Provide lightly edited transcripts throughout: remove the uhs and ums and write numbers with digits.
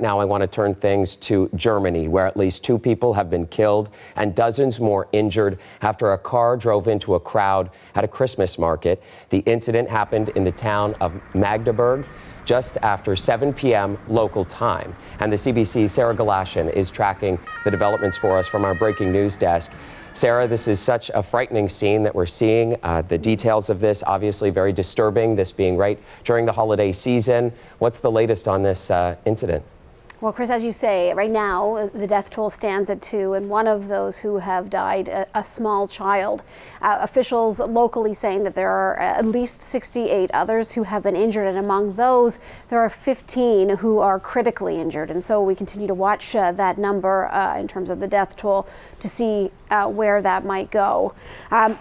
Now I want to turn things to Germany, where at least 2 people have been killed and dozens more injured after a car drove into a crowd at a Christmas market. The incident happened in the town of Magdeburg just after 7 p.m. local time. And the CBC's Sarah Galashan is tracking the developments for us from our breaking news desk. Sarah, this is such a frightening scene that we're seeing. The details of this, obviously very disturbing, this being right during the holiday season. What's the latest on this incident? Well, Chris, as you say, right now the death toll stands at 2, and one of those who have died, a small child. Officials locally saying that there are at least 68 others who have been injured, and among those there are 15 who are critically injured. And so we continue to watch that number in terms of the death toll to see where that might go.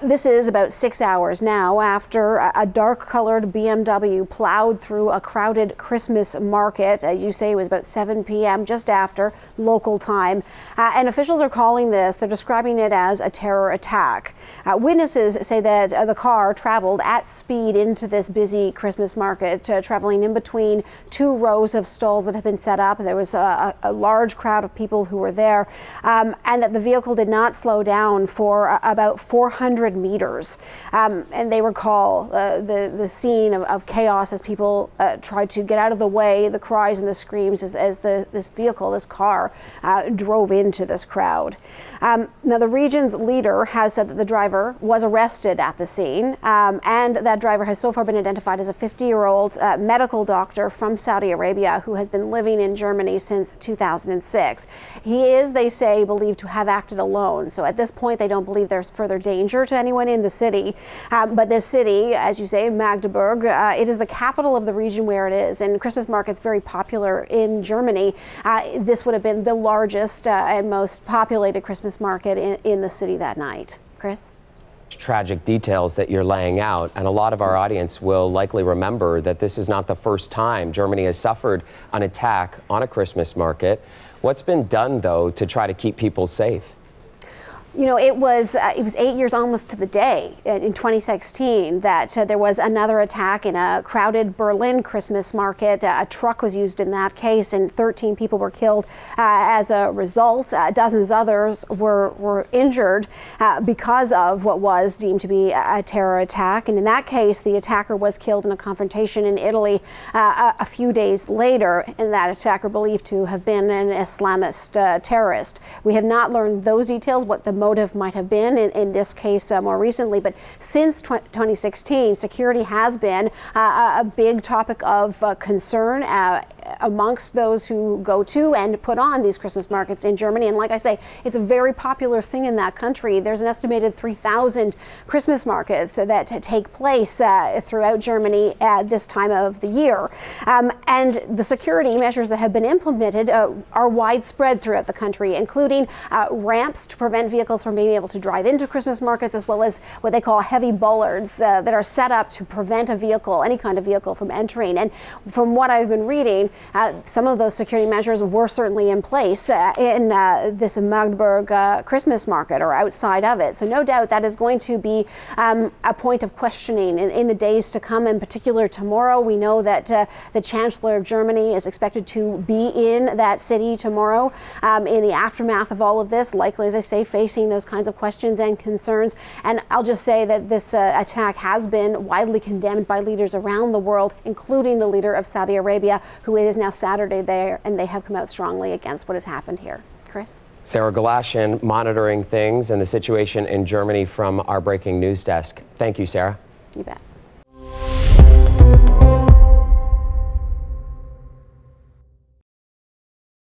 This is about 6 hours now after a dark-colored BMW plowed through a crowded Christmas market. As you say, it was about 7 p.m. just after local time. And officials are calling this, they're describing it as a terror attack. Witnesses say that the car traveled at speed into this busy Christmas market, traveling in between 2 rows of stalls that have been set up. There was a large crowd of people who were there, and that the vehicle did not slow down for about 400 meters. And they recall the scene of chaos as people tried to get out of the way, the cries and the screams as this vehicle, this car, drove into this crowd. Now, the region's leader has said that the driver was arrested at the scene, and that driver has so far been identified as a 50-year-old medical doctor from Saudi Arabia who has been living in Germany since 2006. He is, they say, believed to have acted alone. So at this point, they don't believe there's further danger to anyone in the city. But this city, as you say, Magdeburg, it is the capital of the region where it is, and Christmas market's very popular in Germany. This would have been the largest and most populated Christmas market in the city that night. Chris? Tragic details that you're laying out, and a lot of our audience will likely remember that this is not the first time Germany has suffered an attack on a Christmas market. What's been done, though, to try to keep people safe? You know, it was 8 years almost to the day in 2016 that there was another attack in a crowded Berlin Christmas market. A truck was used in that case, and 13 people were killed as a result. Dozens others were injured because of what was deemed to be a terror attack. And in that case, the attacker was killed in a confrontation in Italy a few days later, and that attacker believed to have been an Islamist terrorist. We have not learned those details, what the motive might have been in this case more recently, but since 2016, security has been a big topic of concern amongst those who go to and put on these Christmas markets in Germany. And like I say, it's a very popular thing in that country. There's an estimated 3,000 Christmas markets that take place throughout Germany at this time of the year. And the security measures that have been implemented are widespread throughout the country, including ramps to prevent vehicles from being able to drive into Christmas markets, as well as what they call heavy bollards that are set up to prevent a vehicle, any kind of vehicle, from entering. And from what I've been reading, some of those security measures were certainly in place in this Magdeburg Christmas market or outside of it. So no doubt that is going to be a point of questioning in the days to come, in particular tomorrow. We know that the Chancellor of Germany is expected to be in that city tomorrow in the aftermath of all of this, likely, as I say, facing those kinds of questions and concerns. And I'll just say that this attack has been widely condemned by leaders around the world, including the leader of Saudi Arabia, who it is now Saturday there, and they have come out strongly against what has happened here. Chris? Sarah Galashan monitoring things and the situation in Germany from our breaking news desk. Thank you, Sarah. You bet.